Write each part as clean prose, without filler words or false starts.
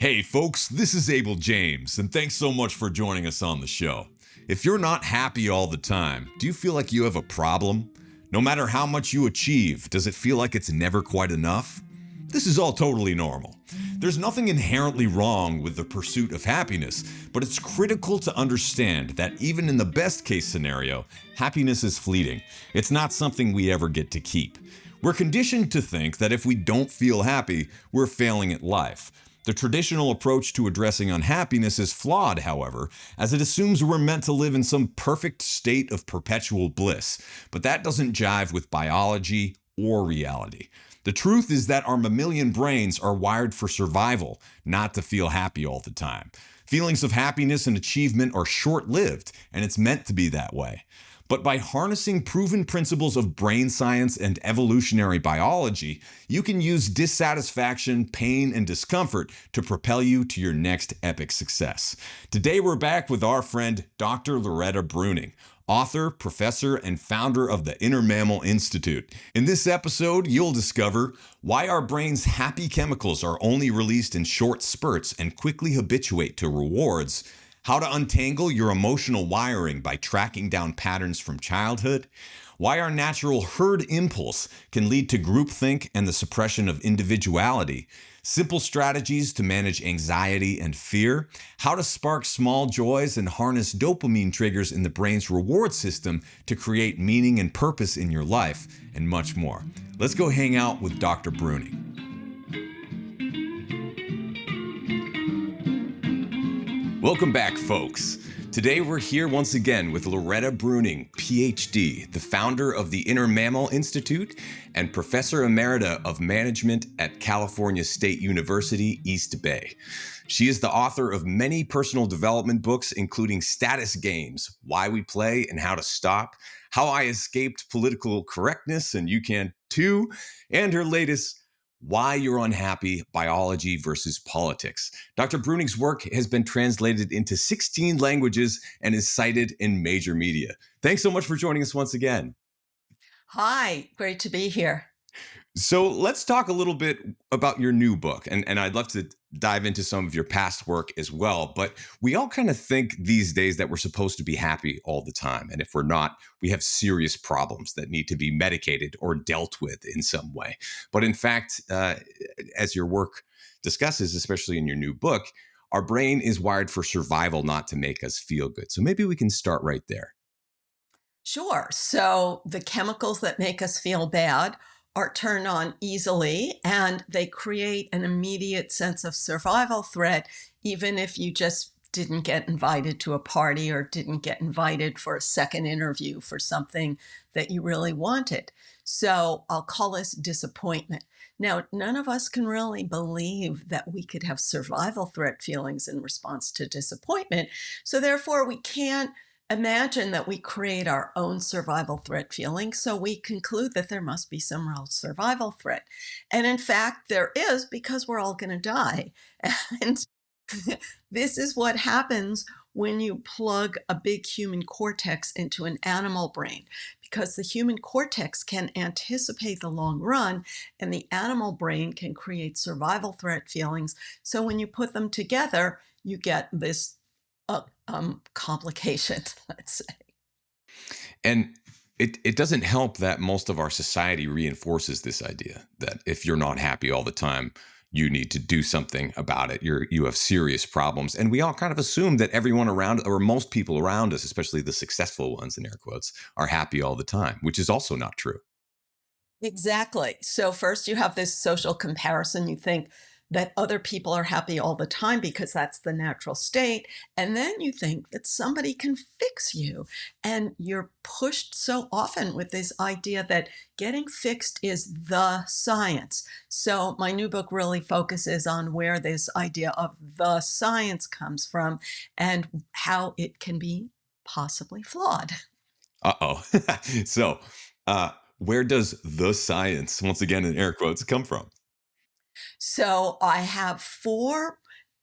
Hey folks, this is Abel James, and thanks so much for joining us on the show. If you're not happy all the time, do you feel like you have a problem? No matter how much you achieve, does it feel like it's never quite enough? This is all totally normal. There's nothing inherently wrong with the pursuit of happiness, but it's critical to understand that even in the best case scenario, happiness is fleeting. It's not something we ever get to keep. We're conditioned to think that if we don't feel happy, we're failing at life. The traditional approach to addressing unhappiness is flawed, however, as it assumes we're meant to live in some perfect state of perpetual bliss. But that doesn't jive with biology or reality. The truth is that our mammalian brains are wired for survival, not to feel happy all the time. Feelings of happiness and achievement are short-lived, and it's meant to be that way. But by harnessing proven principles of brain science and evolutionary biology, you can use dissatisfaction, pain, and discomfort to propel you to your next epic success. Today we're back with our friend Dr. Loretta Breuning, author, professor, and founder of the Inner Mammal Institute. In this episode, you'll discover why our brain's happy chemicals are only released in short spurts and quickly habituate to rewards, how to untangle your emotional wiring by tracking down patterns from childhood, why our natural herd impulse can lead to groupthink and the suppression of individuality, simple strategies to manage anxiety and fear, how to spark small joys and harness dopamine triggers in the brain's reward system to create meaning and purpose in your life, and much more. Let's go hang out with Dr. Breuning. Welcome back, folks. Today we're here once again with Loretta Breuning, PhD, the founder of the Inner Mammal Institute and Professor Emerita of Management at California State University, East Bay. She is the author of many personal development books, including Status Games, Why We Play and How to Stop, How I Escaped Political Correctness, and You Can Too, and her latest, Why You're Unhappy, Biology versus Politics. Dr. Breuning's work has been translated into 16 languages and is cited in major media. Thanks so much for joining us once again. Hi, great to be here. So let's talk a little bit about your new book, and I'd love to dive into some of your past work as well. But we all kind of think these days that we're supposed to be happy all the time. And if we're not, we have serious problems that need to be medicated or dealt with in some way. But in fact, as your work discusses, especially in your new book, our brain is wired for survival, not to make us feel good. So maybe we can start right there. Sure. So the chemicals that make us feel bad are turned on easily and they create an immediate sense of survival threat, even if you just didn't get invited to a party or didn't get invited for a second interview for something that you really wanted. So I'll call this disappointment. Now, none of us can really believe that we could have survival threat feelings in response to disappointment. So therefore, we can't imagine that we create our own survival threat feeling, so we conclude that there must be some real survival threat. And in fact, there is, because we're all going to die. And this is what happens when you plug a big human cortex into an animal brain, because the human cortex can anticipate the long run and the animal brain can create survival threat feelings. So when you put them together, you get this complication, let's say. And it doesn't help that most of our society reinforces this idea that if you're not happy all the time, you need to do something about it. You have serious problems. And we all kind of assume that everyone around, or most people around us, especially the successful ones in air quotes, are happy all the time, which is also not true. Exactly. So first you have this social comparison. You think that other people are happy all the time because that's the natural state. And then you think that somebody can fix you. And you're pushed so often with this idea that getting fixed is the science. So my new book really focuses on where this idea of the science comes from and how it can be possibly flawed. Uh-oh. So, where does the science, once again in air quotes, come from? So I have four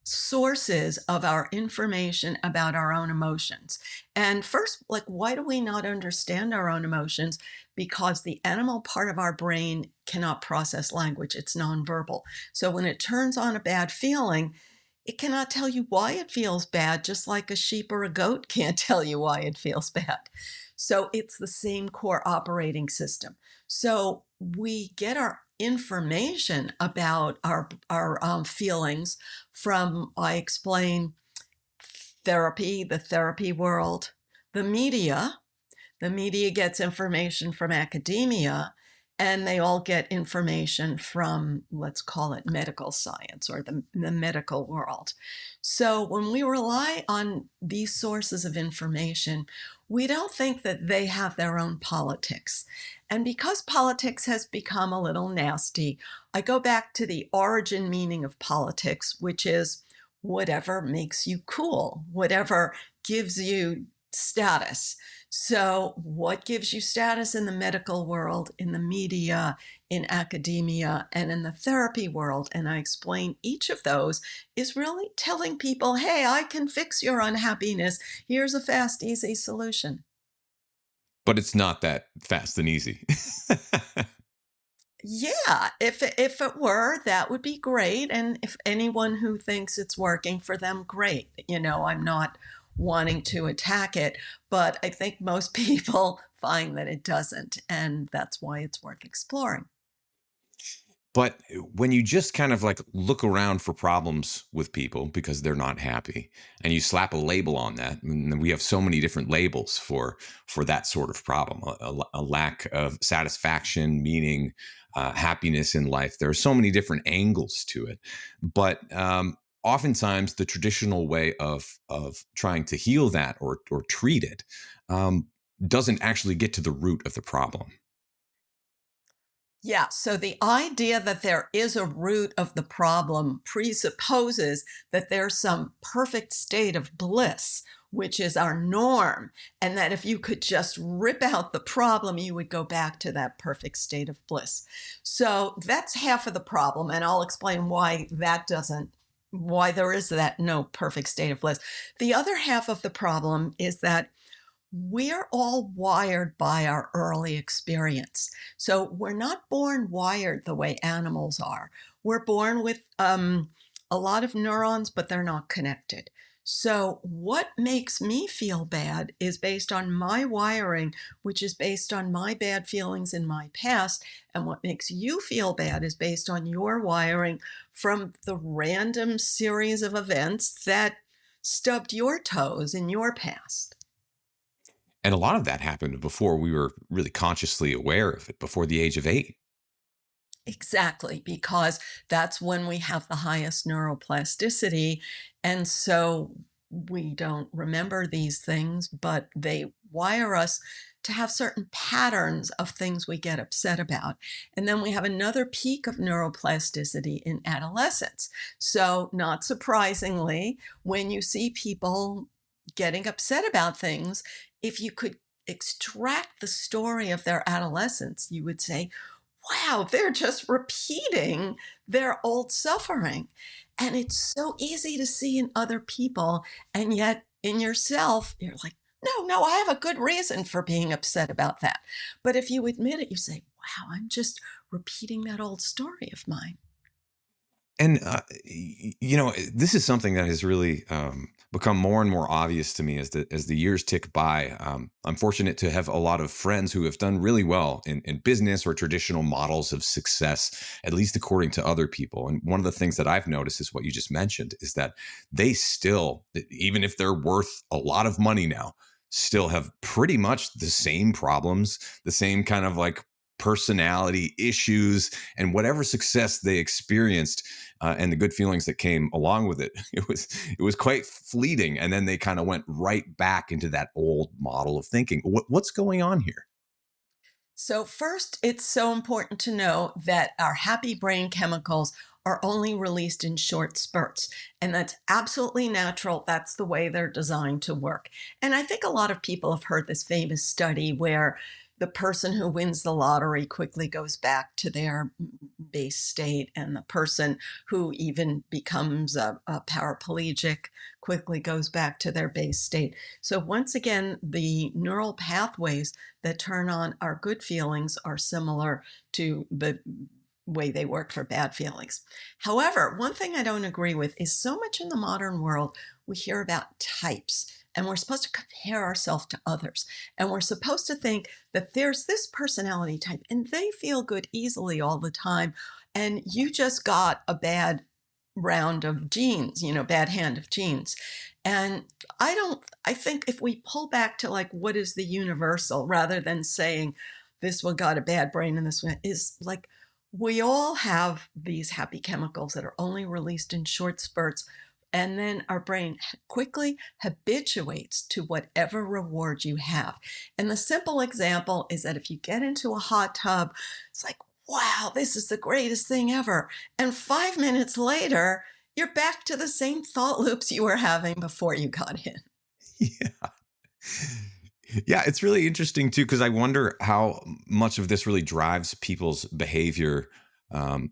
sources of our information about our own emotions. And first, like, why do we not understand our own emotions? Because the animal part of our brain cannot process language, it's nonverbal. So when it turns on a bad feeling, It cannot tell you why it feels bad, just like a sheep or a goat can't tell you why it feels bad. So it's the same core operating system. So we get our information about our feelings from, I explain, therapy, the therapy world, the media. The media gets information from academia, and they all get information from, let's call it medical science or the medical world. So when we rely on these sources of information, we don't think that they have their own politics. And because politics has become a little nasty, I go back to the origin meaning of politics, which is whatever makes you cool, whatever gives you status. So, what gives you status in the medical world, in the media, in academia, and in the therapy world? And I explain each of those is really telling people, hey, I can fix your unhappiness. Here's a fast, easy solution. But it's not that fast and easy. Yeah, if it were, that would be great. And if anyone who thinks it's working for them, great. I'm not wanting to attack it, but I think most people find that it doesn't, and that's why it's worth exploring. But when you just kind of like look around for problems with people because they're not happy, and you slap a label on that, and we have so many different labels for that sort of problem, a lack of satisfaction, meaning, happiness in life. There are so many different angles to it, but oftentimes the traditional way of trying to heal that or treat it um, doesn't actually get to the root of the problem. Yeah, so the idea that there is a root of the problem presupposes that there's some perfect state of bliss, which is our norm, and that if you could just rip out the problem, you would go back to that perfect state of bliss. So that's half of the problem, and I'll explain why there is that no perfect state of bliss. The other half of the problem is that we're all wired by our early experience. So we're not born wired the way animals are. We're born with a lot of neurons, but they're not connected. So what makes me feel bad is based on my wiring, which is based on my bad feelings in my past. And what makes you feel bad is based on your wiring from the random series of events that stubbed your toes in your past. And a lot of that happened before we were really consciously aware of it, before the age of 8. Exactly, because that's when we have the highest neuroplasticity. And so we don't remember these things, but they wire us to have certain patterns of things we get upset about. And then we have another peak of neuroplasticity in adolescence. So, not surprisingly, when you see people getting upset about things, if you could extract the story of their adolescence, you would say, wow, they're just repeating their old suffering. And it's so easy to see in other people. And yet in yourself, you're like, no, no, I have a good reason for being upset about that. But if you admit it, you say, wow, I'm just repeating that old story of mine. And this is something that has really become more and more obvious to me as the years tick by. I'm fortunate to have a lot of friends who have done really well in business or traditional models of success, at least according to other people. And one of the things that I've noticed is what you just mentioned is that they still, even if they're worth a lot of money now, still have pretty much the same problems, the same kind of like personality issues, and whatever success they experienced and the good feelings that came along with it. It was quite fleeting, and then they kind of went right back into that old model of thinking. What's going on here? So, first, it's so important to know that our happy brain chemicals are only released in short spurts. And that's absolutely natural. That's the way they're designed to work. And I think a lot of people have heard this famous study where the person who wins the lottery quickly goes back to their base state, and the person who even becomes a paraplegic quickly goes back to their base state. So, once again, the neural pathways that turn on our good feelings are similar to the way they work for bad feelings. However, one thing I don't agree with is so much in the modern world, we hear about types and we're supposed to compare ourselves to others. And we're supposed to think that there's this personality type and they feel good easily all the time. And you just got a bad round of genes, bad hand of genes. And I think if we pull back to like what is the universal rather than saying this one got a bad brain and this one is like we all have these happy chemicals that are only released in short spurts. And then our brain quickly habituates to whatever reward you have. And the simple example is that if you get into a hot tub, it's like, wow, this is the greatest thing ever. And 5 minutes later, you're back to the same thought loops you were having before you got in. Yeah. Yeah, it's really interesting too, because I wonder how much of this really drives people's behavior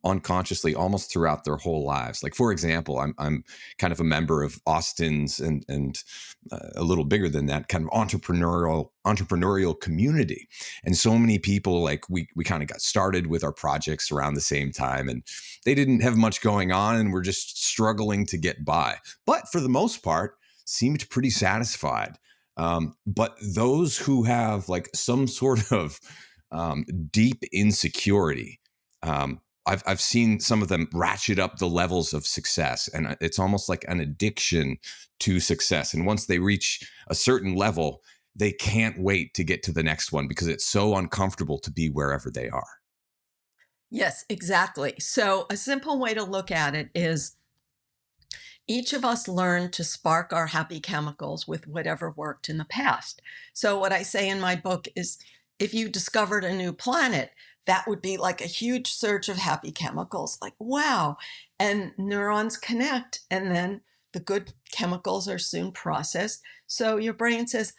unconsciously, almost throughout their whole lives. Like, for example, I'm kind of a member of Austin's and a little bigger than that kind of entrepreneurial community, and so many people like we kind of got started with our projects around the same time, and they didn't have much going on, and we're just struggling to get by. But for the most part, seemed pretty satisfied. But those who have like some sort of deep insecurity, I've seen some of them ratchet up the levels of success, and it's almost like an addiction to success. And once they reach a certain level, they can't wait to get to the next one because it's so uncomfortable to be wherever they are. Yes, exactly. So, a simple way to look at it is each of us learn to spark our happy chemicals with whatever worked in the past. So, what I say in my book is if you discovered a new planet, that would be like a huge surge of happy chemicals, like, wow. And neurons connect, and then the good chemicals are soon processed. So, your brain says,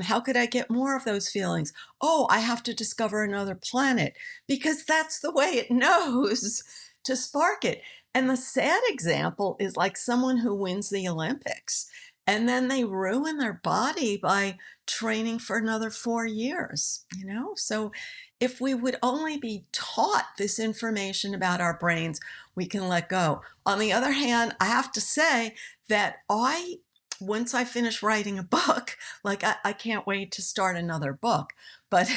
how could I get more of those feelings? Oh, I have to discover another planet because that's the way it knows to spark it. And the sad example is like someone who wins the Olympics and then they ruin their body by training for another 4 years. So if we would only be taught this information about our brains, we can let go. On the other hand, I have to say that once I finish writing a book, like I can't wait to start another book, but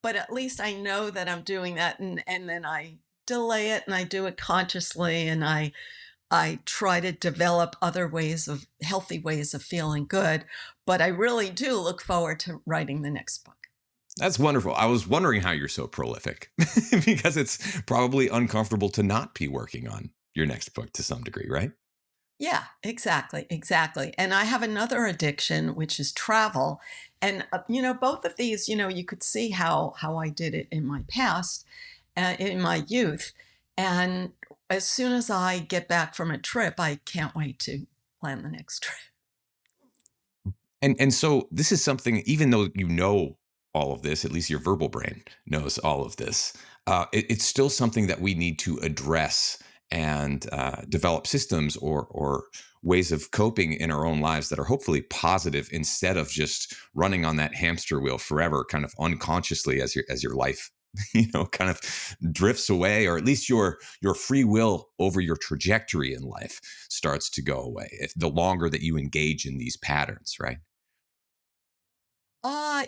but at least I know that I'm doing that and then I delay it and I do it consciously and I try to develop other ways of healthy ways of feeling good, but I really do look forward to writing the next book. That's wonderful. I was wondering how you're so prolific because it's probably uncomfortable to not be working on your next book to some degree, right? Yeah, exactly, exactly. And I have another addiction, which is travel. And both of these, you could see how I did it in my past, in my youth. And as soon as I get back from a trip, I can't wait to plan the next trip. And so this is something, even though you know all of this, at least your verbal brain knows all of this, it's still something that we need to address and develop systems or ways of coping in our own lives that are hopefully positive instead of just running on that hamster wheel forever, kind of unconsciously as your life kind of drifts away, or at least your free will over your trajectory in life starts to go away if the longer that you engage in these patterns, right?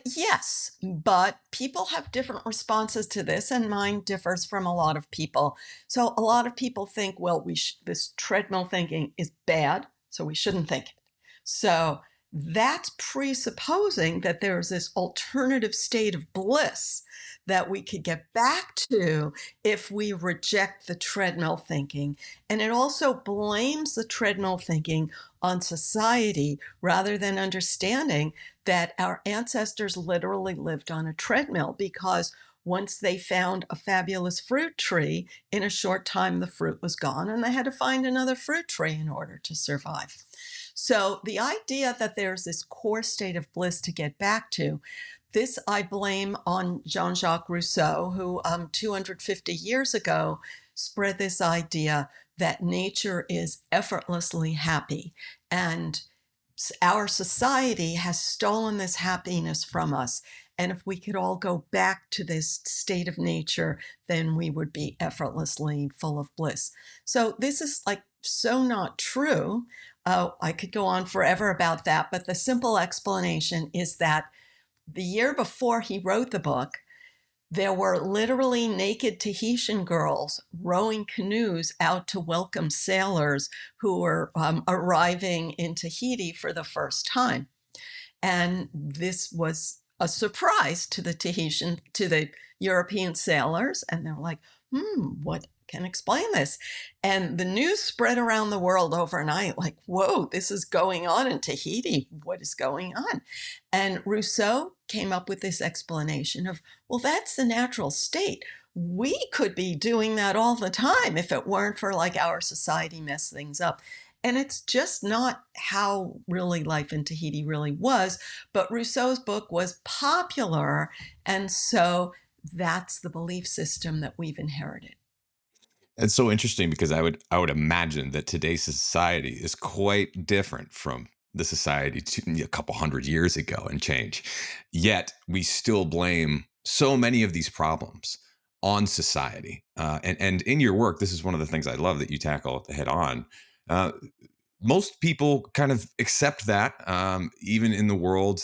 Yes, but people have different responses to this, and mine differs from a lot of people. So a lot of people think, well, this treadmill thinking is bad, so we shouldn't think it. So that's presupposing that there's this alternative state of bliss that we could get back to if we reject the treadmill thinking. And it also blames the treadmill thinking on society rather than understanding that our ancestors literally lived on a treadmill because once they found a fabulous fruit tree, in a short time the fruit was gone and they had to find another fruit tree in order to survive. So the idea that there's this core state of bliss to get back to, this I blame on Jean-Jacques Rousseau, who 250 years ago spread this idea that nature is effortlessly happy. And our society has stolen this happiness from us. And if we could all go back to this state of nature, then we would be effortlessly full of bliss. So this is like so not true. I could go on forever about that, but the simple explanation is that the year before he wrote the book, there were literally naked Tahitian girls rowing canoes out to welcome sailors who were arriving in Tahiti for the first time. And this was a surprise to the European sailors. And they're like, what can explain this? And the news spread around the world overnight, like, whoa, this is going on in Tahiti. What is going on? And Rousseau came up with this explanation of, well, that's the natural state. We could be doing that all the time if it weren't for like our society mess things up. And it's just not how really life in Tahiti really was. But Rousseau's book was popular. And so that's the belief system that we've inherited. It's so interesting because I would imagine that today's society is quite different from the society a couple hundred years ago and change. Yet we still blame so many of these problems on society. And in your work, this is one of the things I love that you tackle head on. Uh, Most people kind of accept that, even in the world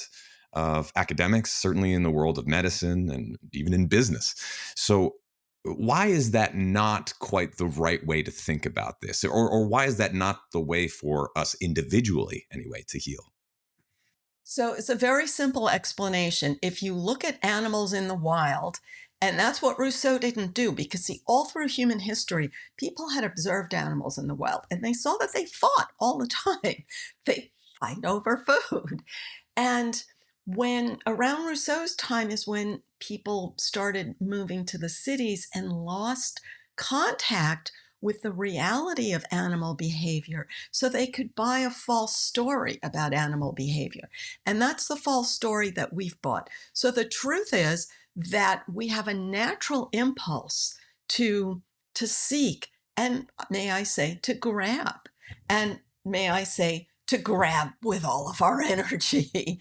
of academics, certainly in the world of medicine, and even in business. So, why is that not quite the right way to think about this? Or why is that not the way for us individually, anyway, to heal? So it's a very simple explanation. If you look at animals in the wild, and that's what Rousseau didn't do, because see, all through human history, people had observed animals in the wild and they saw that they fought all the time. They fight over food. And when around Rousseau's time is when people started moving to the cities and lost contact with the reality of animal behavior so they could buy a false story about animal behavior. And that's the false story that we've bought. So the truth is that we have a natural impulse to seek, and may I say to grab, and may I say to grab with all of our energy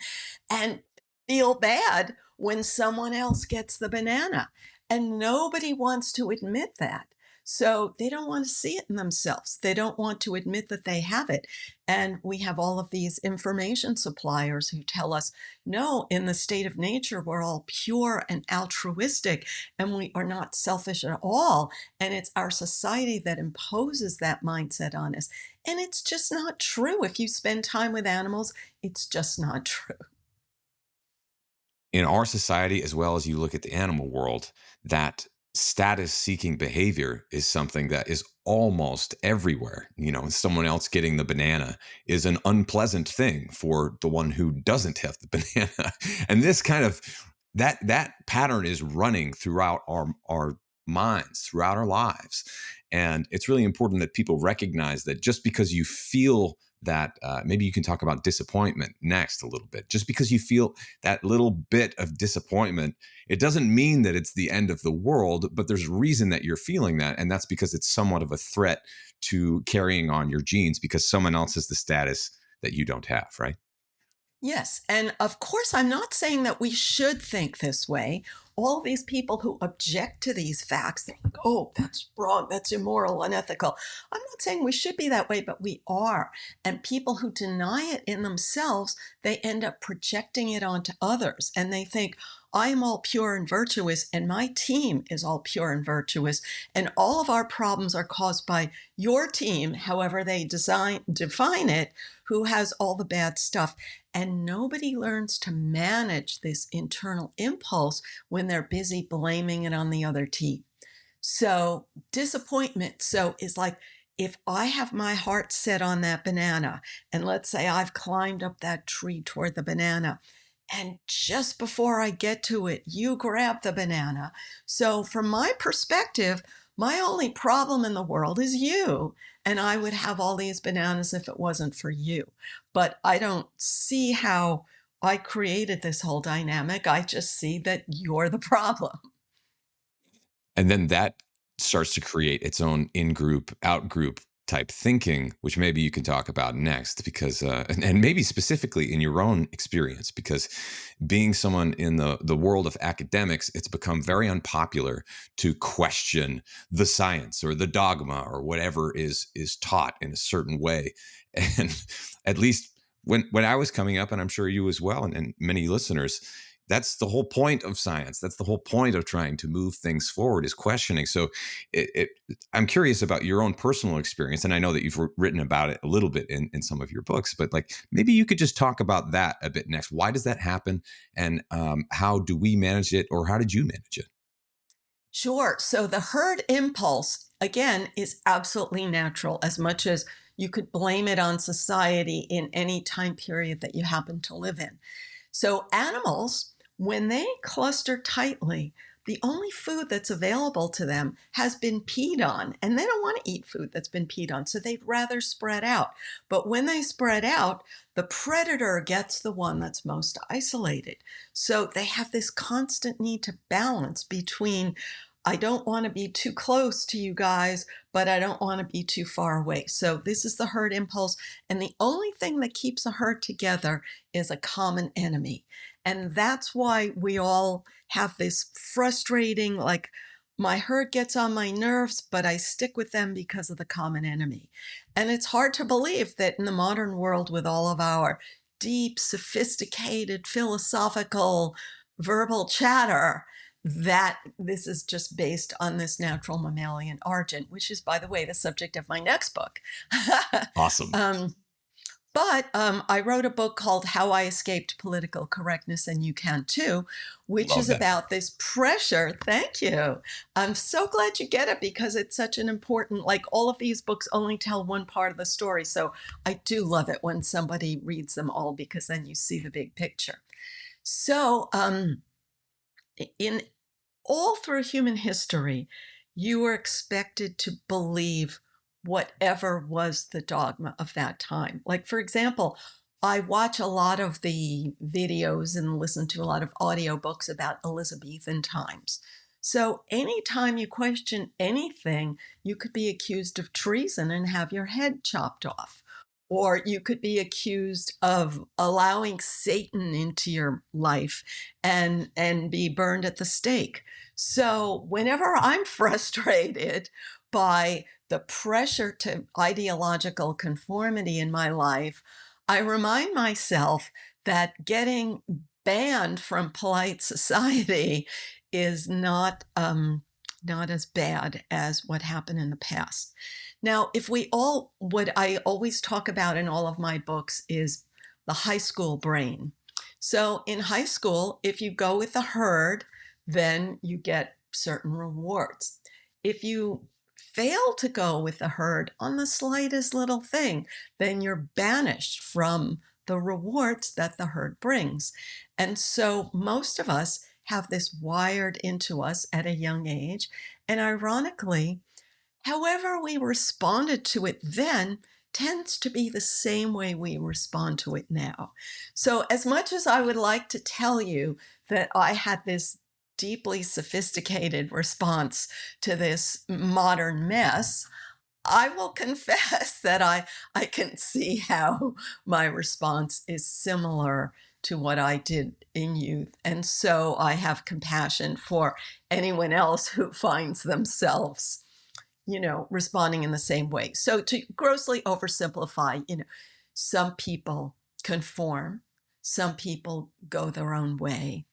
and feel bad when someone else gets the banana. And nobody wants to admit that. So they don't want to see it in themselves. They don't want to admit that they have it. And we have all of these information suppliers who tell us, no, in the state of nature, we're all pure and altruistic and we are not selfish at all. And it's our society that imposes that mindset on us. And it's just not true. If you spend time with animals, it's just not true. In our society, as well as you look at the animal world, that status seeking behavior is something that is almost everywhere. Someone else getting the banana is an unpleasant thing for the one who doesn't have the banana. And this kind of that pattern is running throughout our minds, throughout our lives. And it's really important that people recognize that just because you feel that, maybe you can talk about disappointment next a little bit. Just because you feel that little bit of disappointment, it doesn't mean that it's the end of the world, but there's a reason that you're feeling that. And that's because it's somewhat of a threat to carrying on your genes because someone else has the status that you don't have, right? Yes. And of course, I'm not saying that we should think this way. All these people who object to these facts, they're like, oh, that's wrong, that's immoral, unethical. I'm not saying we should be that way, but we are. And people who deny it in themselves, they end up projecting it onto others. And they think, I'm all pure and virtuous, and my team is all pure and virtuous. And all of our problems are caused by your team, however they define it, who has all the bad stuff. And nobody learns to manage this internal impulse when they're busy blaming it on the other team. So disappointment is like, if I have my heart set on that banana, and let's say I've climbed up that tree toward the banana, and just before I get to it, you grab the banana. So from my perspective, my only problem in the world is you. And I would have all these bananas if it wasn't for you. But I don't see how I created this whole dynamic. I just see that you're the problem. And then that starts to create its own in group, out group type thinking, which maybe you can talk about next, because and maybe specifically in your own experience, because being someone in the world of academics, it's become very unpopular to question the science or the dogma or whatever is taught in a certain way. And at least when I was coming up, and I'm sure you as well, and many listeners, that's the whole point of science. That's the whole point of trying to move things forward, is questioning. So I'm curious about your own personal experience. And I know that you've written about it a little bit in some of your books, but like maybe you could just talk about that a bit next. Why does that happen? And how do we manage it, or how did you manage it? Sure. So the herd impulse, again, is absolutely natural, as much as you could blame it on society in any time period that you happen to live in. So animals, when they cluster tightly, the only food that's available to them has been peed on, and they don't want to eat food that's been peed on, so they'd rather spread out. But when they spread out, the predator gets the one that's most isolated. So they have this constant need to balance between, I don't want to be too close to you guys, but I don't want to be too far away. So this is the herd impulse. And the only thing that keeps a herd together is a common enemy. And that's why we all have this frustrating, like, my herd gets on my nerves, but I stick with them because of the common enemy. And it's hard to believe that in the modern world, with all of our deep, sophisticated, philosophical, verbal chatter, that this is just based on this natural mammalian origin, which is, by the way, the subject of my next book. Awesome. But I wrote a book called How I Escaped Political Correctness, and You Can Too, which Love is that. about this pressure. Thank you. I'm so glad you get it, because it's such an important, like, all of these books only tell one part of the story. So I do love it when somebody reads them all, because then you see the big picture. So in all through human history, you were expected to believe whatever was the dogma of that time. Like, for example, I watch a lot of the videos and listen to a lot of audiobooks about Elizabethan times. So anytime you question anything, you could be accused of treason and have your head chopped off. Or you could be accused of allowing Satan into your life and be burned at the stake. So whenever I'm frustrated by the pressure to ideological conformity in my life, I remind myself that getting banned from polite society is not as bad as what happened in the past. Now, if we all, what I always talk about in all of my books is the high school brain. So in high school, if you go with the herd, then you get certain rewards. If you fail to go with the herd on the slightest little thing, then you're banished from the rewards that the herd brings. And so most of us have this wired into us at a young age. And ironically, however we responded to it then tends to be the same way we respond to it now. So as much as I would like to tell you that I had this deeply sophisticated response to this modern mess, I will confess that I can see how my response is similar to what I did in youth. And so I have compassion for anyone else who finds themselves, responding in the same way. So to grossly oversimplify, some people conform, some people go their own way,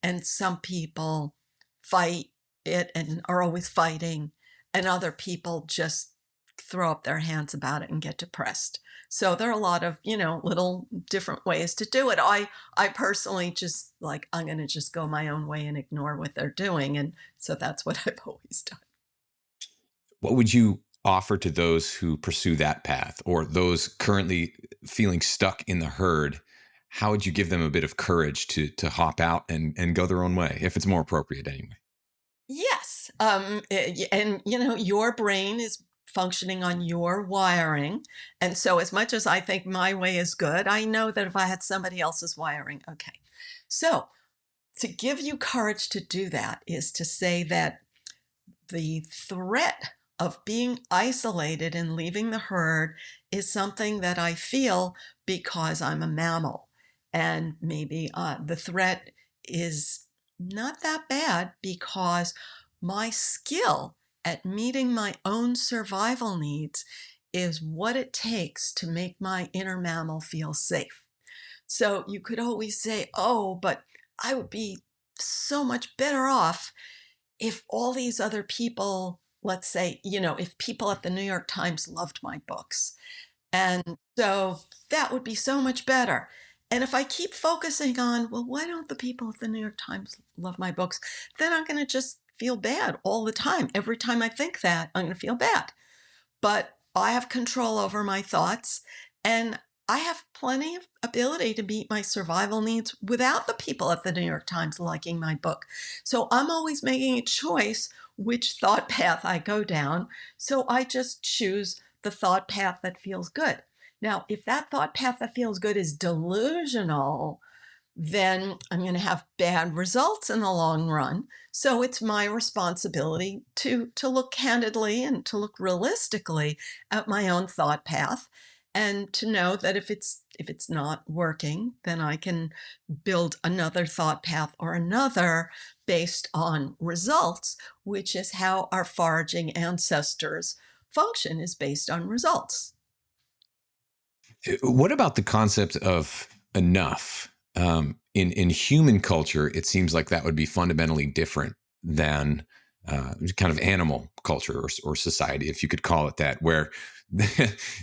and some people fight it and are always fighting, and other people just throw up their hands about it and get depressed. So there are a lot of, little different ways to do it. I personally just like, I'm going to just go my own way and ignore what they're doing. And so that's what I've always done. What would you offer to those who pursue that path, or those currently feeling stuck in the herd? How would you give them a bit of courage to hop out and go their own way, if it's more appropriate anyway? Yes. And your brain is functioning on your wiring. And so as much as I think my way is good, I know that if I had somebody else's wiring, okay. So to give you courage to do that is to say that the threat of being isolated and leaving the herd is something that I feel because I'm a mammal. And maybe the threat is not that bad because my skill at meeting my own survival needs is what it takes to make my inner mammal feel safe. So you could always say, oh, but I would be so much better off if all these other people, let's say, if people at the New York Times loved my books. And so that would be so much better. And if I keep focusing on, well, why don't the people at the New York Times love my books? Then I'm going to just feel bad all the time. Every time I think that, I'm going to feel bad. But I have control over my thoughts, and I have plenty of ability to meet my survival needs without the people at the New York Times liking my book. So I'm always making a choice which thought path I go down. So I just choose the thought path that feels good. Now, if that thought path that feels good is delusional, then I'm going to have bad results in the long run. So it's my responsibility to look candidly and to look realistically at my own thought path, and to know that if it's not working, then I can build another thought path or another based on results, which is how our foraging ancestors function, is based on results. What about the concept of enough? In human culture, it seems like that would be fundamentally different than kind of animal culture or society, if you could call it that, where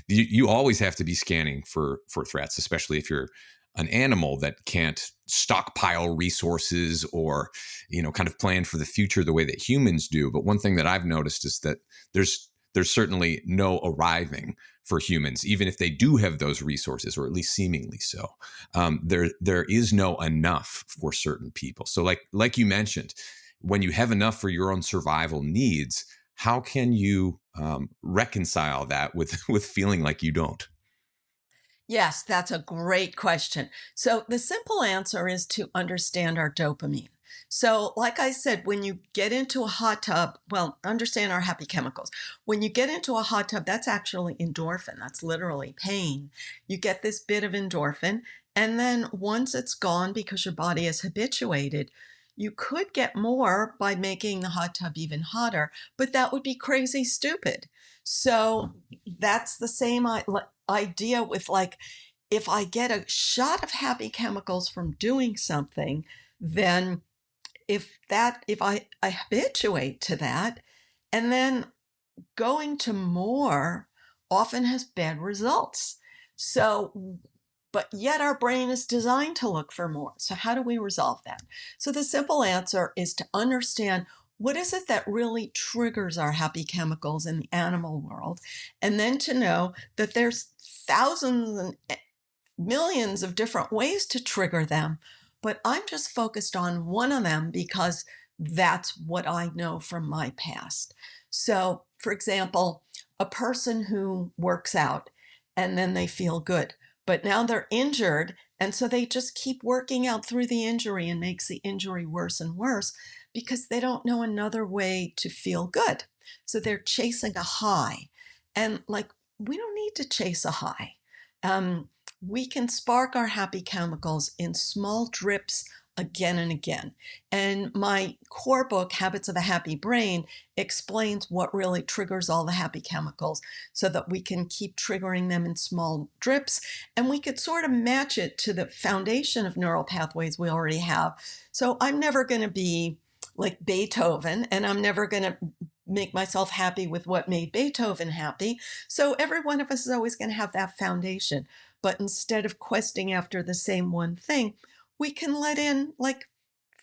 you always have to be scanning for threats, especially if you're an animal that can't stockpile resources or kind of plan for the future the way that humans do. But one thing that I've noticed is that there's certainly no arriving for humans, even if they do have those resources, or at least seemingly so. There is no enough for certain people. So, like you mentioned, when you have enough for your own survival needs, how can you reconcile that with with feeling like you don't? Yes, that's a great question. So, the simple answer is to understand our dopamine. So, like I said, when you get into a hot tub, well, understand our happy chemicals. When you get into a hot tub, that's actually endorphin. That's literally pain. You get this bit of endorphin. And then once it's gone, because your body is habituated, you could get more by making the hot tub even hotter, but that would be crazy stupid. So, that's the same idea with, like, if I get a shot of happy chemicals from doing something, then if I habituate to that, and then going to more often has bad results. So, but yet our brain is designed to look for more. So how do we resolve that? So the simple answer is to understand, what is it that really triggers our happy chemicals in the animal world, and then to know that there's thousands and millions of different ways to trigger them, but I'm just focused on one of them because that's what I know from my past. So, for example, a person who works out and then they feel good, but now they're injured, and so they just keep working out through the injury and makes the injury worse and worse because they don't know another way to feel good. So they're chasing a high. And, like, we don't need to chase a high. Um, we can spark our happy chemicals in small drips again and again. And my core book, Habits of a Happy Brain, explains what really triggers all the happy chemicals so that we can keep triggering them in small drips. And we could sort of match it to the foundation of neural pathways we already have. So I'm never going to be like Beethoven, and I'm never going to make myself happy with what made Beethoven happy. So every one of us is always going to have that foundation. But instead of questing after the same one thing, we can let in like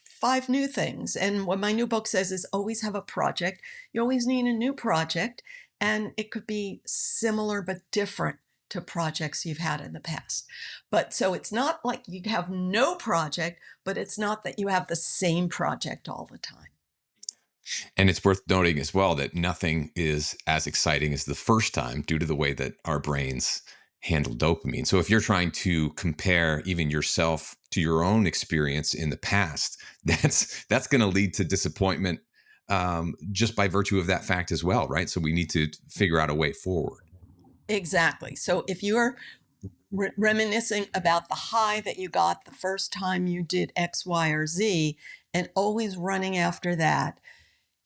5 new things. And what my new book says is always have a project. You always need a new project, and it could be similar but different to projects you've had in the past. But so it's not like you'd have no project, but it's not that you have the same project all the time. And it's worth noting as well that nothing is as exciting as the first time due to the way that our brains handle dopamine. So if you're trying to compare even yourself to your own experience in the past, that's going to lead to disappointment just by virtue of that fact as well, right? So we need to figure out a way forward. Exactly. So if you're reminiscing about the high that you got the first time you did X, Y, or Z, and always running after that,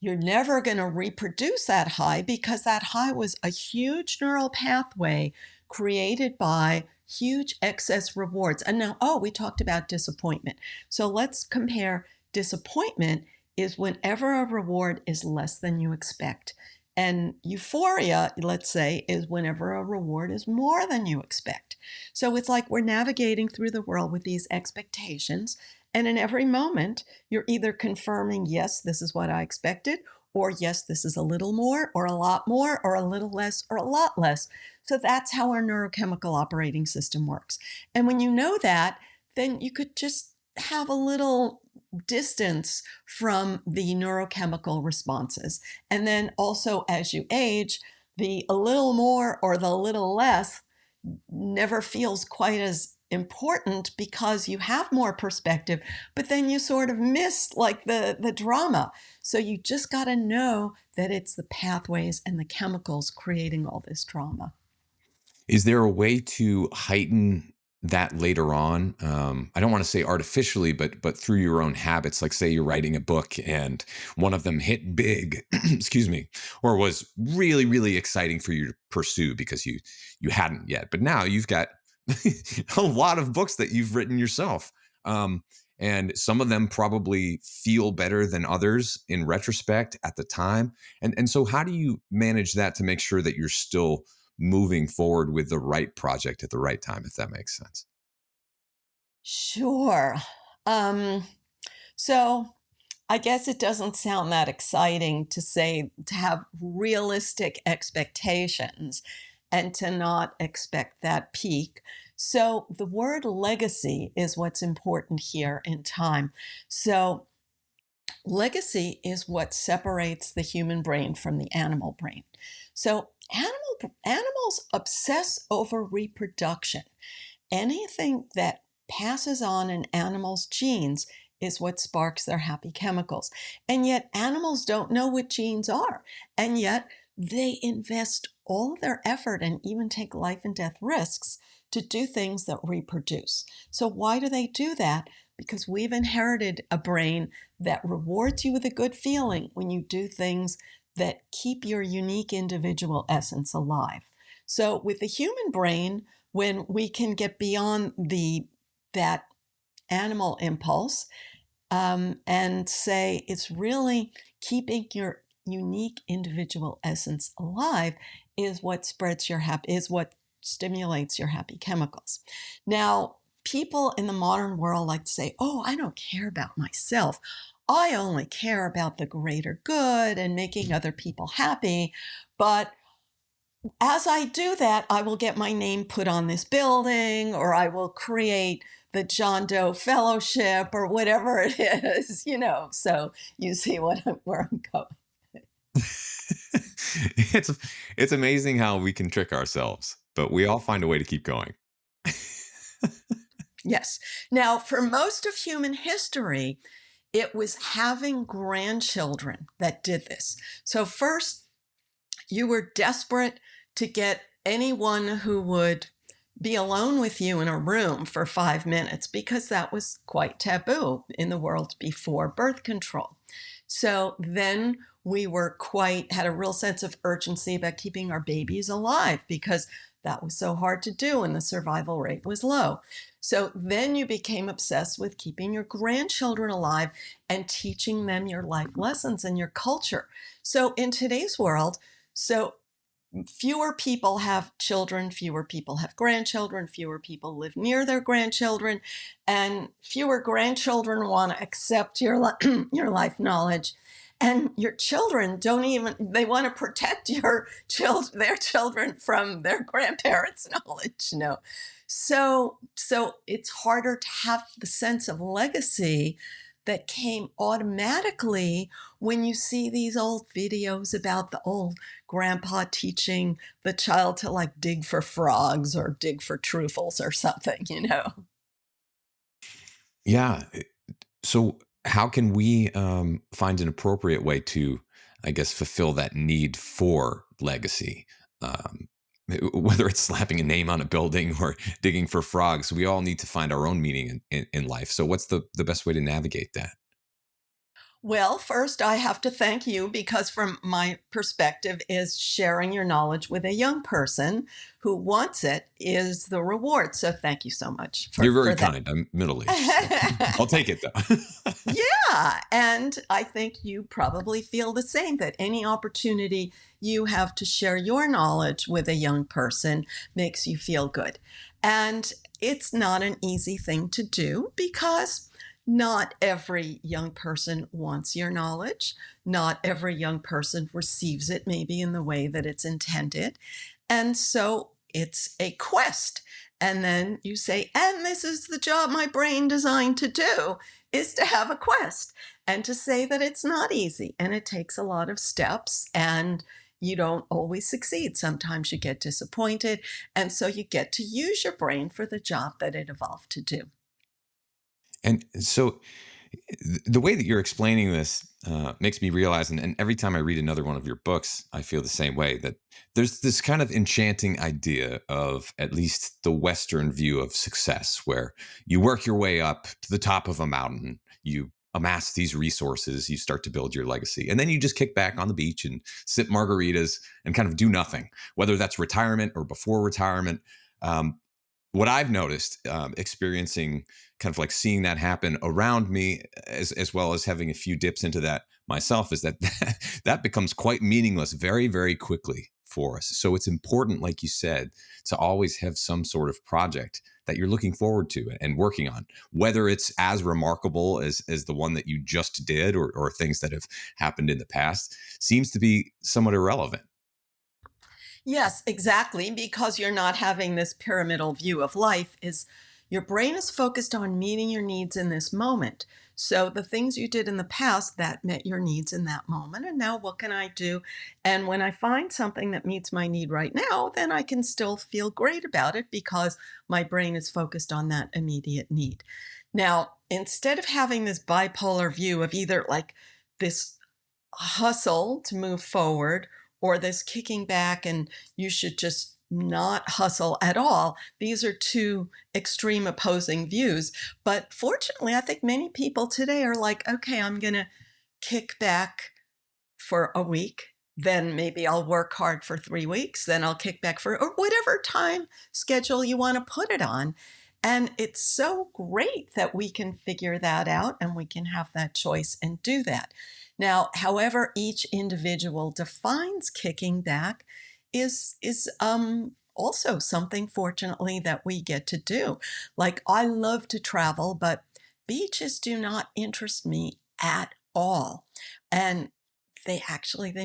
you're never going to reproduce that high because that high was a huge neural pathway created by huge excess rewards. And now, oh, we talked about disappointment. So let's compare disappointment is whenever a reward is less than you expect. And euphoria, let's say, is whenever a reward is more than you expect. So it's like we're navigating through the world with these expectations. And in every moment, you're either confirming, yes, this is what I expected, or yes, this is a little more, or a lot more, or a little less, or a lot less. So that's how our neurochemical operating system works. And when you know that, then you could just have a little distance from the neurochemical responses. And then also, as you age, the a little more or the little less never feels quite as important because you have more perspective, but then you sort of miss like the drama. So you just got to know that it's the pathways and the chemicals creating all this drama. Is there a way to heighten that later on? I don't want to say artificially, but through your own habits. Like, say you're writing a book and one of them hit big, excuse me, or was really really exciting for you to pursue because you hadn't yet, but now you've got a lot of books that you've written yourself. Um, and some of them probably feel better than others in retrospect at the time. And so how do you manage that to make sure that you're still moving forward with the right project at the right time, if that makes sense? Sure. Um, so I guess it doesn't sound that exciting to say to have realistic expectations and to not expect that peak. So the word legacy is what's important here in time. So legacy is what separates the human brain from the animal brain. So animals obsess over reproduction. Anything that passes on an animal's genes is what sparks their happy chemicals. And yet, animals don't know what genes are. And yet, they invest all of their effort and even take life and death risks to do things that reproduce. So, why do they do that? Because we've inherited a brain that rewards you with a good feeling when you do things that keep your unique individual essence alive. So, with the human brain, when we can get beyond that animal impulse and say it's really keeping your unique individual essence alive is what is what stimulates your happy chemicals. Now, people in the modern world like to say, oh, I don't care about myself. I only care about the greater good and making other people happy. But as I do that, I will get my name put on this building, or I will create the John Doe Fellowship, or whatever it is, So you see where I'm going. it's it's amazing how we can trick ourselves, but we all find a way to keep going. Yes. Now, for most of human history, it was having grandchildren that did this. So first, you were desperate to get anyone who would be alone with you in a room for 5 minutes because that was quite taboo in the world before birth control. So then we had a real sense of urgency about keeping our babies alive because that was so hard to do and the survival rate was low. So then you became obsessed with keeping your grandchildren alive and teaching them your life lessons and your culture. So in today's world, so fewer people have children, fewer people have grandchildren, fewer people live near their grandchildren, and fewer grandchildren want to accept your life knowledge. And your children they want to protect their children from their grandparents' knowledge. So it's harder to have the sense of legacy that came automatically when you see these old videos about the old grandpa teaching the child to like dig for frogs or dig for truffles or something. Yeah. So how can we find an appropriate way to, I guess, fulfill that need for legacy? Um, whether it's slapping a name on a building or digging for frogs, we all need to find our own meaning in life. So, what's the best way to navigate that? Well, first, I have to thank you because, from my perspective, is sharing your knowledge with a young person who wants it is the reward. So, thank you so much You're very for that. kind. I'm middle aged, so I'll take it though. Yeah, and I think you probably feel the same that any opportunity you have to share your knowledge with a young person makes you feel good. And it's not an easy thing to do because not every young person wants your knowledge. Not every young person receives it, maybe in the way that it's intended. And so it's a quest. And then you say, and this is the job my brain designed to do, is to have a quest and to say that it's not easy and it takes a lot of steps and you don't always succeed. Sometimes you get disappointed. And so you get to use your brain for the job that it evolved to do. And so, the way that you're explaining this makes me realize, and every time I read another one of your books, I feel the same way that there's this kind of enchanting idea of at least the Western view of success, where you work your way up to the top of a mountain, you amass these resources, you start to build your legacy, and then you just kick back on the beach and sip margaritas and kind of do nothing, whether that's retirement or before retirement. Um, what I've noticed, experiencing kind of like seeing that happen around me, as well as having a few dips into that myself, is that that becomes quite meaningless very, very quickly for us. So it's important, like you said, to always have some sort of project that you're looking forward to and working on, whether it's as remarkable as the one that you just did, or things that have happened in the past, seems to be somewhat irrelevant. Yes, exactly. Because you're not having this pyramidal view of life, is your brain is focused on meeting your needs in this moment. So the things you did in the past that met your needs in that moment. And now what can I do? And when I find something that meets my need right now, then I can still feel great about it because my brain is focused on that immediate need. Now, instead of having this bipolar view of either like this hustle to move forward or this kicking back and you should just not hustle at all. These are two extreme opposing views. But fortunately, I think many people today are like, okay, I'm going to kick back for a week. Then maybe I'll work hard for 3 weeks. Then I'll kick back for, or whatever time schedule you want to put it on. And it's so great that we can figure that out and we can have that choice and do that. Now, however, each individual defines kicking back is also something, fortunately, that we get to do. Like, I love to travel, but beaches do not interest me at all. And they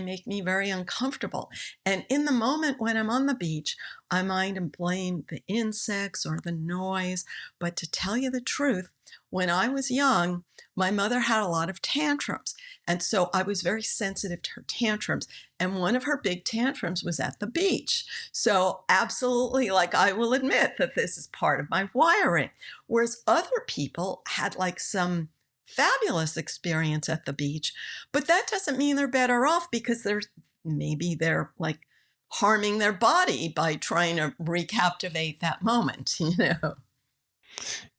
make me very uncomfortable. And in the moment when I'm on the beach, I mind and blame the insects or the noise. But to tell you the truth, when I was young, my mother had a lot of tantrums. And so I was very sensitive to her tantrums. And one of her big tantrums was at the beach. So absolutely, like, I will admit that this is part of my wiring. Whereas other people had like some fabulous experience at the beach, but that doesn't mean they're better off because they're like harming their body by trying to recaptivate that moment, you know.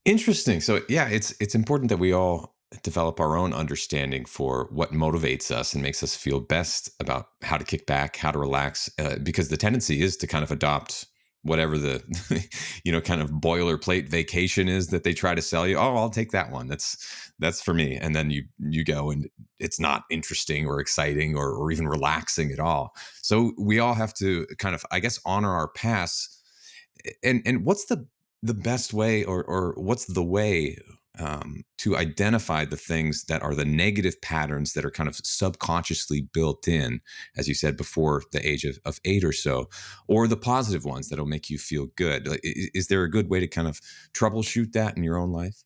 Interesting. So yeah, it's important that we all develop our own understanding for what motivates us and makes us feel best about how to kick back, how to relax, because the tendency is to kind of adopt whatever the kind of boilerplate vacation is that they try to sell you. Oh, I'll take that one. That's for me. And then you go and it's not interesting or exciting or even relaxing at all. So we all have to kind of, I guess, honor our past. And what's the best way, or what's the way to identify the things that are the negative patterns that are kind of subconsciously built in, as you said, before the age of 8 or so, or the positive ones that'll make you feel good? Like, is there a good way to kind of troubleshoot that in your own life?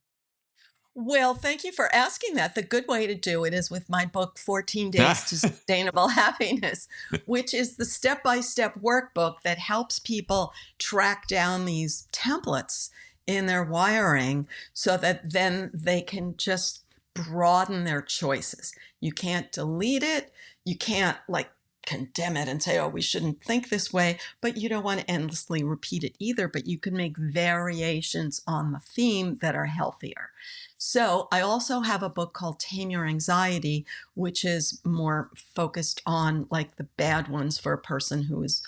Well, thank you for asking that. The good way to do it is with my book, 14 Days to Sustainable Happiness, which is the step by step workbook that helps people track down these templates in their wiring so that then they can just broaden their choices. You can't delete it. You can't like condemn it and say, oh, we shouldn't think this way, but you don't want to endlessly repeat it either. But you can make variations on the theme that are healthier. So I also have a book called Tame Your Anxiety, which is more focused on like the bad ones for a person who is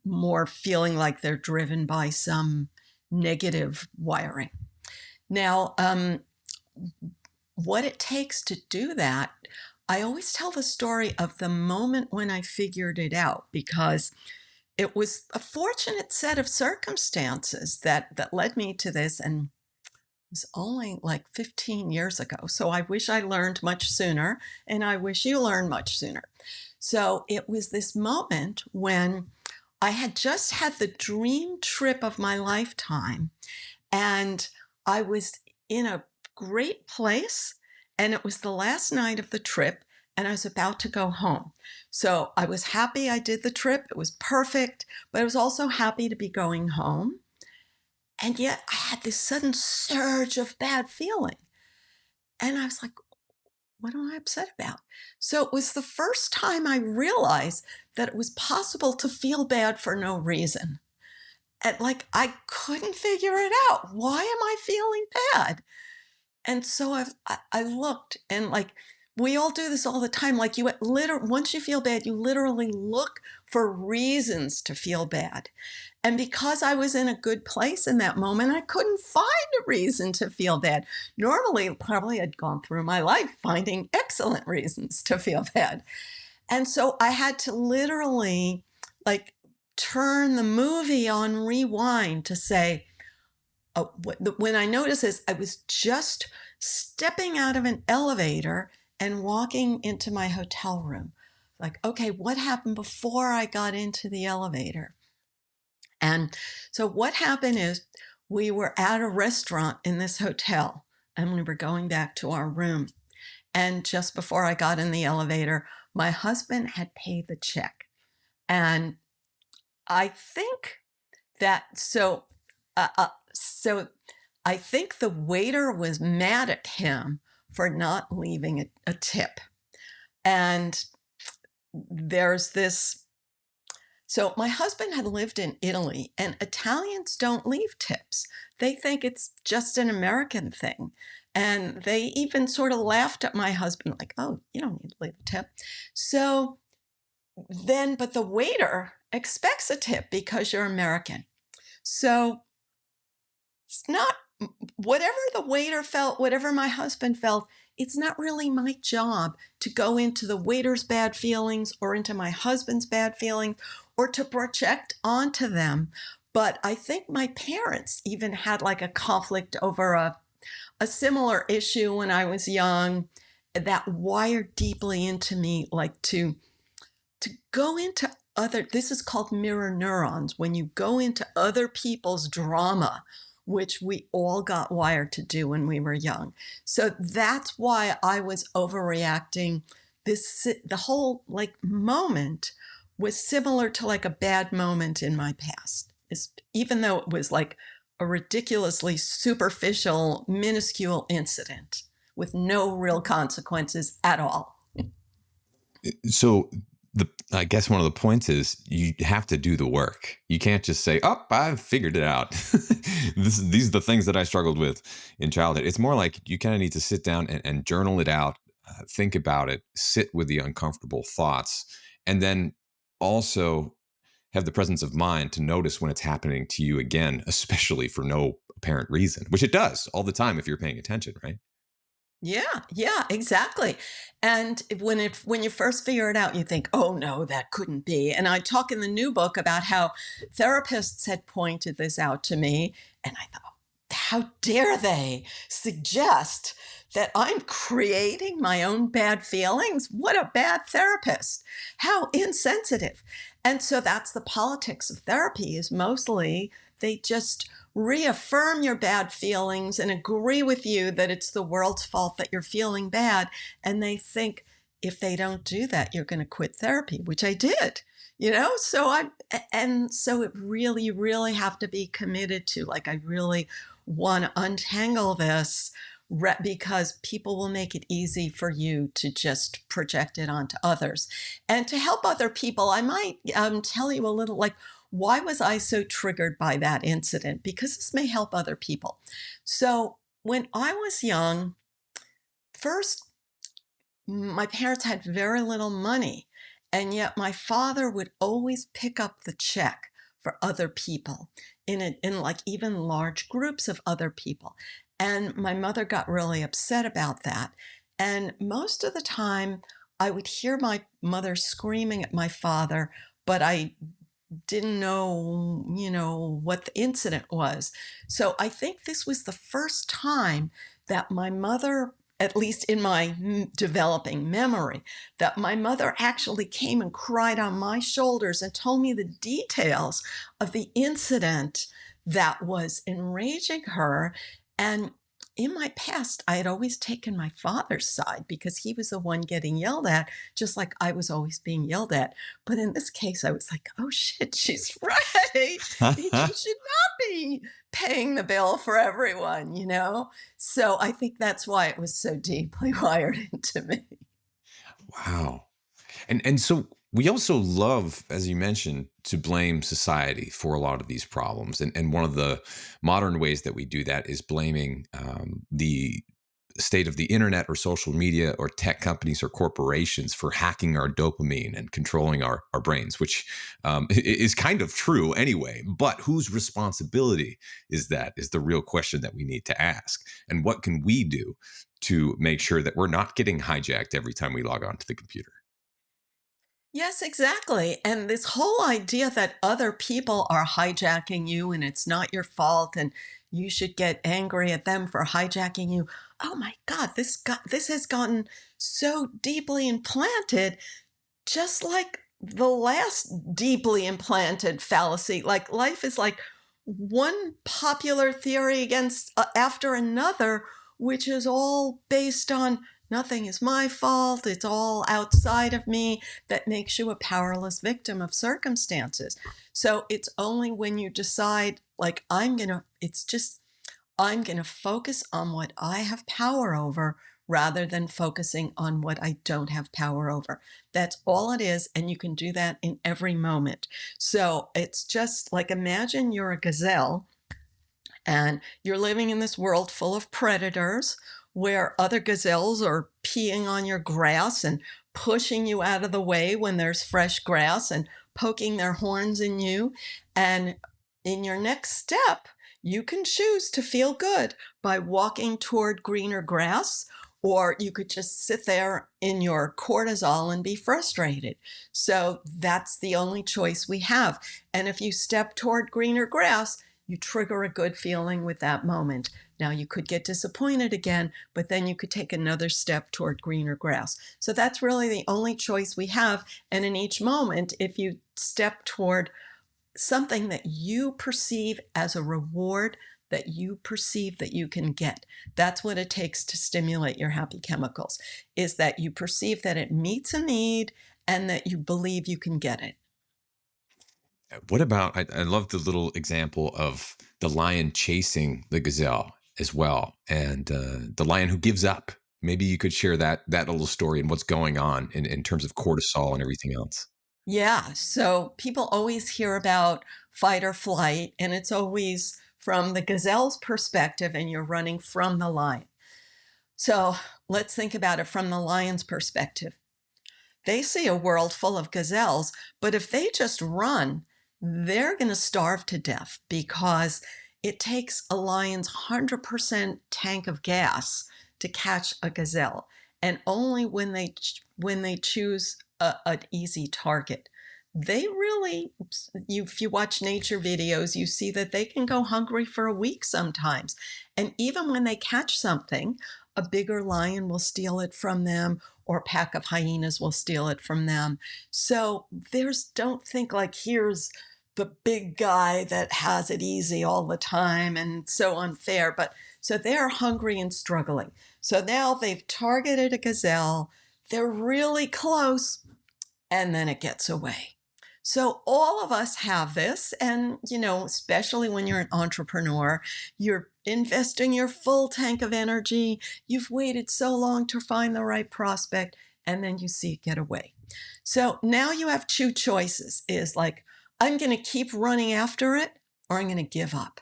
more feeling like they're driven by some negative wiring. Now, what it takes to do that, I always tell the story of the moment when I figured it out, because it was a fortunate set of circumstances that led me to this, and it was only like 15 years ago. So I wish I learned much sooner, and I wish you learned much sooner. So it was this moment when I had just had the dream trip of my lifetime, and I was in a great place, and it was the last night of the trip, and I was about to go home. So I was happy I did the trip. It was perfect, but I was also happy to be going home. And yet I had this sudden surge of bad feeling. And I was like, what am I upset about? So it was the first time I realized that it was possible to feel bad for no reason. And like, I couldn't figure it out. Why am I feeling bad? And so I looked, and like, we all do this all the time. Like once you feel bad, you literally look for reasons to feel bad. And because I was in a good place in that moment, I couldn't find a reason to feel bad. Normally, probably I'd gone through my life finding excellent reasons to feel bad. And so I had to literally like turn the movie on rewind to say, oh, when I noticed this, I was just stepping out of an elevator and walking into my hotel room. Like, okay, what happened before I got into the elevator? And so what happened is we were at a restaurant in this hotel, and we were going back to our room. And just before I got in the elevator, my husband had paid the check. And I think so I think the waiter was mad at him for not leaving a tip. And there's this. So my husband had lived in Italy, and Italians don't leave tips. They think it's just an American thing. And they even sort of laughed at my husband, like, oh, you don't need to leave a tip. So then, but the waiter expects a tip because you're American. So it's not, whatever the waiter felt, whatever my husband felt, it's not really my job to go into the waiter's bad feelings or into my husband's bad feelings or to project onto them. But I think my parents even had like a conflict over a similar issue when I was young that wired deeply into me, like to go into this is called mirror neurons, when you go into other people's drama, which we all got wired to do when we were young. So that's why I was overreacting. The whole like moment was similar to like a bad moment in my past. Even though it was like a ridiculously superficial, minuscule incident with no real consequences at all. So I guess one of the points is you have to do the work. You can't just say, oh, I've figured it out. These are the things that I struggled with in childhood. It's more like you kind of need to sit down and journal it out, think about it, sit with the uncomfortable thoughts, and then also have the presence of mind to notice when it's happening to you again, especially for no apparent reason, which it does all the time if you're paying attention, right? Yeah, exactly. And when you first figure it out, you think, oh no, that couldn't be. And I talk in the new book about how therapists had pointed this out to me. And I thought, how dare they suggest that I'm creating my own bad feelings? What a bad therapist. How insensitive. And so that's the politics of therapy, is mostly they just reaffirm your bad feelings and agree with you that it's the world's fault that you're feeling bad. And they think if they don't do that, you're going to quit therapy, which I did, so it really, you really have to be committed to, like, I really want to untangle this because people will make it easy for you to just project it onto others. And to help other people, I might tell you a little like, why was I so triggered by that incident? Because this may help other people. So when I was young, first, my parents had very little money, and yet my father would always pick up the check for other people in like even large groups of other people. And my mother got really upset about that. And most of the time, I would hear my mother screaming at my father, but I didn't know, what the incident was. So I think this was the first time that my mother, at least in my developing memory, that my mother actually came and cried on my shoulders and told me the details of the incident that was enraging her. And in my past, I had always taken my father's side because he was the one getting yelled at, just like I was always being yelled at. But in this case, I was like, oh shit, she's right. You should not be paying the bill for everyone. So I think that's why it was so deeply wired into me. Wow. And so we also love, as you mentioned, to blame society for a lot of these problems. And one of the modern ways that we do that is blaming the state of the internet or social media or tech companies or corporations for hacking our dopamine and controlling our brains, which is kind of true anyway. But whose responsibility is that is the real question that we need to ask. And what can we do to make sure that we're not getting hijacked every time we log on to the computer? Yes, exactly. And this whole idea that other people are hijacking you and it's not your fault and you should get angry at them for hijacking you. Oh my God, this has gotten so deeply implanted, just like the last deeply implanted fallacy. Like life is like one popular theory against after another, which is all based on nothing is my fault. It's all outside of me that makes you a powerless victim of circumstances. So it's only when you decide, like, I'm going to focus on what I have power over rather than focusing on what I don't have power over. That's all it is. And you can do that in every moment. So it's just like imagine you're a gazelle and you're living in this world full of predators where other gazelles are peeing on your grass and pushing you out of the way when there's fresh grass and poking their horns in you. And in your next step, you can choose to feel good by walking toward greener grass, or you could just sit there in your cortisol and be frustrated. So that's the only choice we have. And if you step toward greener grass, you trigger a good feeling with that moment. Now, you could get disappointed again, but then you could take another step toward greener grass. So that's really the only choice we have. And in each moment, if you step toward something that you perceive as a reward that you perceive that you can get, that's what it takes to stimulate your happy chemicals, is that you perceive that it meets a need and that you believe you can get it. What about, I love the little example of the lion chasing the gazelle as well, and the lion who gives up. Maybe you could share that little story and what's going on in terms of cortisol and everything else. Yeah. So people always hear about fight or flight, and it's always from the gazelle's perspective, and you're running from the lion. So let's think about it from the lion's perspective. They see a world full of gazelles, but if they just run, they're going to starve to death because it takes a lion's 100% tank of gas to catch a gazelle, and only when they choose an easy target. They really, if you watch nature videos, you see that they can go hungry for a week sometimes. And even when they catch something, a bigger lion will steal it from them, or a pack of hyenas will steal it from them. So don't think like here's the big guy that has it easy all the time and so unfair. But so they're hungry and struggling. So now they've targeted a gazelle. They're really close, and then it gets away. So all of us have this, and especially when you're an entrepreneur, you're investing your full tank of energy. You've waited so long to find the right prospect, and then you see it get away. So now you have two choices is like, I'm going to keep running after it or I'm going to give up.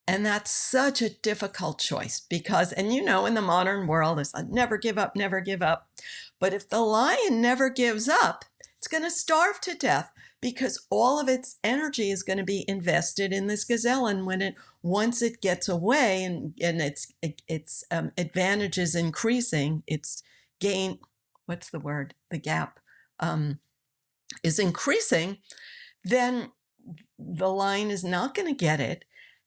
And that's such a difficult choice because, and in the modern world, it's like never give up, never give up. But if the lion never gives up, it's going to starve to death because all of its energy is going to be invested in this gazelle. And once it gets away and its advantage is increasing, its gain, what's the word? The gap is increasing, then the lion is not going to get it.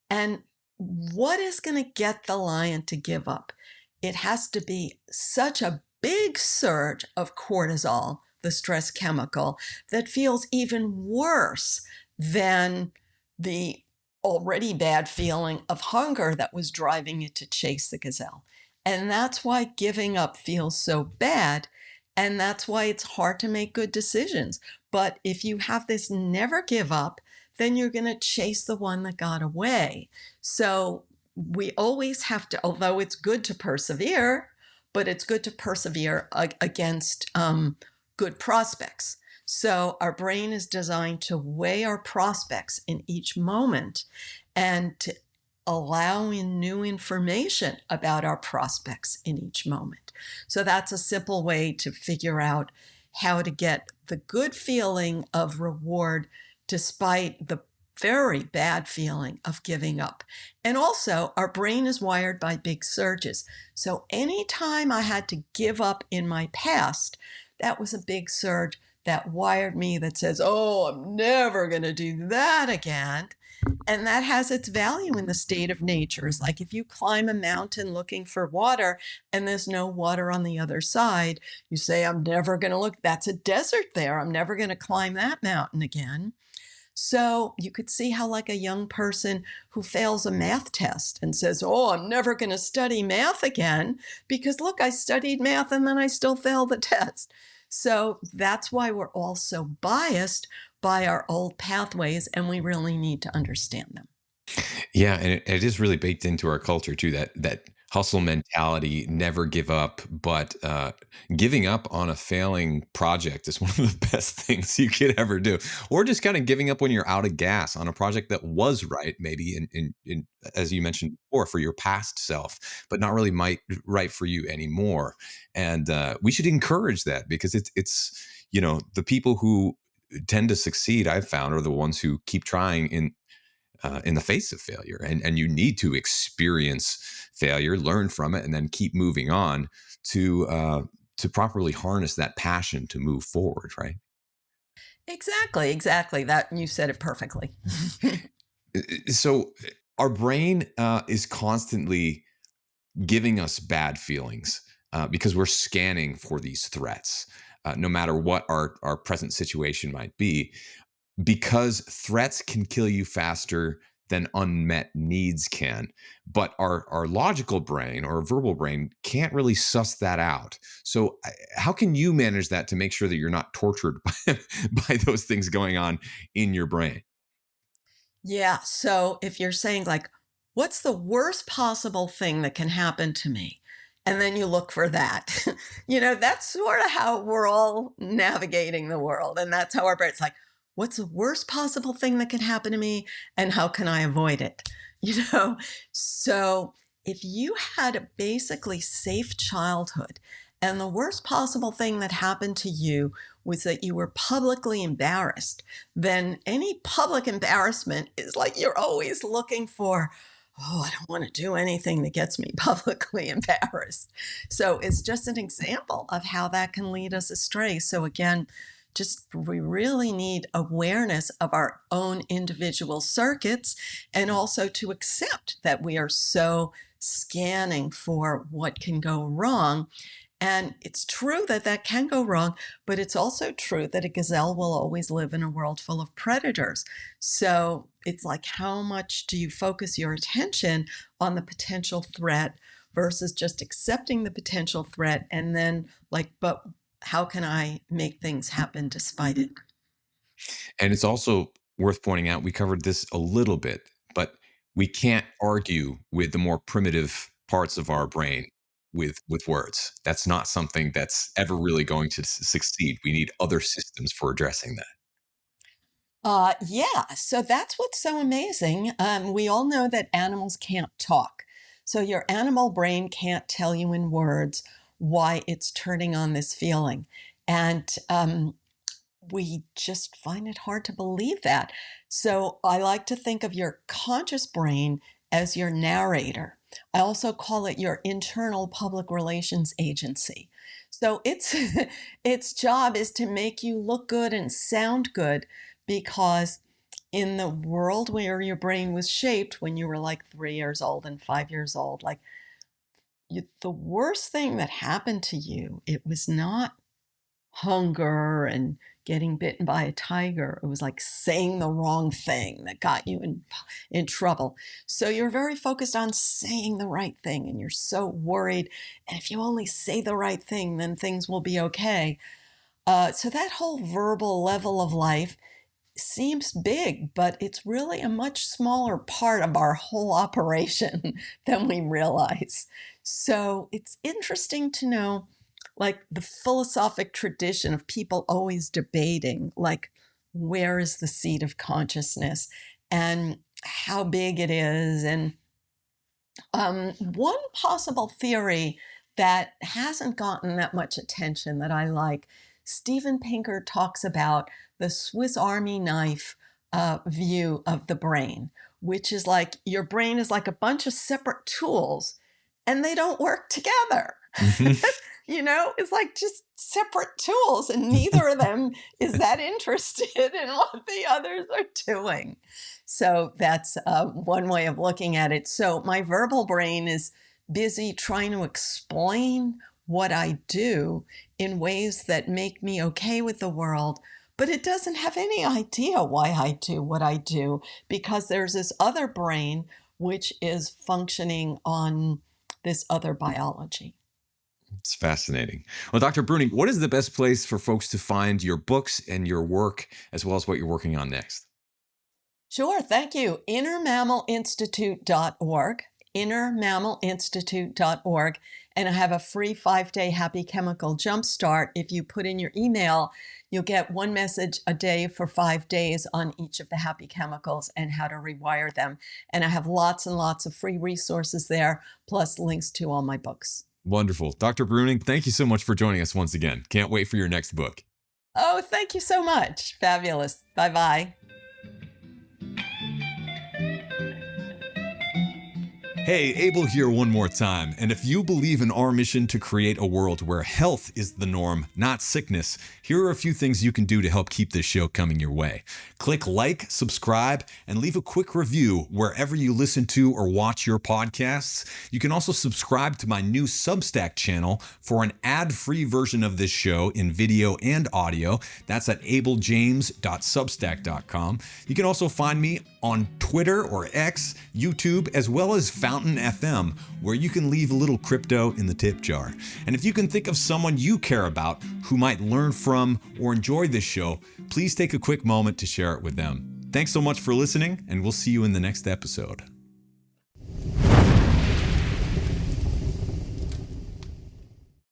And what is going to get the lion to give up? It has to be such a big surge of cortisol, the stress chemical, that feels even worse than the already bad feeling of hunger that was driving it to chase the gazelle. And that's why giving up feels so bad. And that's why it's hard to make good decisions. But if you have this never give up, then you're going to chase the one that got away. So we always have to, although it's good to persevere, but it's good to persevere against good prospects. So our brain is designed to weigh our prospects in each moment and to allow in new information about our prospects in each moment. So that's a simple way to figure out how to get the good feeling of reward despite the very bad feeling of giving up. And also, our brain is wired by big surges. So anytime I had to give up in my past, that was a big surge that wired me that says, oh, I'm never going to do that again. And that has its value in the state of nature. It's like if you climb a mountain looking for water and there's no water on the other side, you say, I'm never going to look. That's a desert there. I'm never going to climb that mountain again. So you could see how like a young person who fails a math test and says, oh, I'm never going to study math again because look, I studied math and then I still failed the test. So that's why we're all so biased by our old pathways and we really need to understand them. Yeah, and it is really baked into our culture too, that hustle mentality, never give up, but giving up on a failing project is one of the best things you could ever do. Or just kind of giving up when you're out of gas on a project that was right, maybe in as you mentioned before, for your past self, but not really might right for you anymore. And we should encourage that because it's the people who tend to succeed, I've found, are the ones who keep trying in the face of failure. And you need to experience failure, learn from it, and then keep moving on to properly harness that passion to move forward. Right. Exactly, exactly. That you said it perfectly. So our brain is constantly giving us bad feelings because we're scanning for these threats, no matter what our present situation might be, because threats can kill you faster than unmet needs can. But our logical brain or verbal brain can't really suss that out. So, how can you manage that to make sure that you're not tortured by those things going on in your brain? Yeah. So if you're saying, like, what's the worst possible thing that can happen to me? And then you look for that, that's sort of how we're all navigating the world. And that's how our brain's like, what's the worst possible thing that can happen to me? And how can I avoid it? You know? So if you had a basically safe childhood and the worst possible thing that happened to you was that you were publicly embarrassed, then any public embarrassment is like you're always looking for, oh, I don't want to do anything that gets me publicly embarrassed. So it's just an example of how that can lead us astray. So again, just we really need awareness of our own individual circuits and also to accept that we are so scanning for what can go wrong. And it's true that that can go wrong, but it's also true that a gazelle will always live in a world full of predators. So it's like, how much do you focus your attention on the potential threat versus just accepting the potential threat and then, like, but how can I make things happen despite it? And it's also worth pointing out, we covered this a little bit, but We can't argue with the more primitive parts of our brain with words. That's not something that's ever really going to succeed. We need other systems for addressing that. Yeah, so that's what's so amazing. We all know that animals can't talk. So your animal brain can't tell you in words why it's turning on this feeling. And we just find it hard to believe that. So I like to think of your conscious brain as your narrator. I also call it your internal public relations agency. So its its job is to make you look good and sound good because in the world where your brain was shaped when you were like 3 years old and 5 years old, like the worst thing that happened to you, it was not hunger and getting bitten by a tiger. It was like saying the wrong thing that got you in trouble. So you're very focused on saying the right thing and you're so worried. And if you only say the right thing, then things will be okay. So that whole verbal level of life seems big, but it's really a much smaller part of our whole operation than we realize. So it's interesting to know, like, the philosophic tradition of people always debating, like, where is the seat of consciousness and how big it is. And one possible theory that hasn't gotten that much attention that I like, Steven Pinker talks about the Swiss Army knife view of the brain, which is like your brain is like a bunch of separate tools and they don't work together. Mhm. It's like just separate tools, and neither of them is that interested in what the others are doing. So that's one way of looking at it. So my verbal brain is busy trying to explain what I do in ways that make me okay with the world, but it doesn't have any idea why I do what I do because there's this other brain which is functioning on this other biology. It's fascinating. Well, Dr. Bruning, what is the best place for folks to find your books and your work, as well as what you're working on next? Sure, thank you. Innermammalinstitute.org, innermammalinstitute.org, and I have a free 5-day happy chemical jumpstart. If you put in your email, you'll get one message a day for 5 days on each of the happy chemicals and how to rewire them. And I have lots and lots of free resources there, plus links to all my books. Wonderful. Dr. Bruning, thank you so much for joining us once again. Can't wait for your next book. Oh, thank you so much. Fabulous. Bye-bye. Hey, Abel here one more time. And if you believe in our mission to create a world where health is the norm, not sickness, here are a few things you can do to help keep this show coming your way. Click like, subscribe, and leave a quick review wherever you listen to or watch your podcasts. You can also subscribe to my new Substack channel for an ad-free version of this show in video and audio. That's at abeljames.substack.com. You can also find me on Twitter or X, YouTube, as well as Fountain FM, where you can leave a little crypto in the tip jar. And if you can think of someone you care about who might learn from or enjoy this show, please take a quick moment to share it with them. Thanks so much for listening, and we'll see you in the next episode.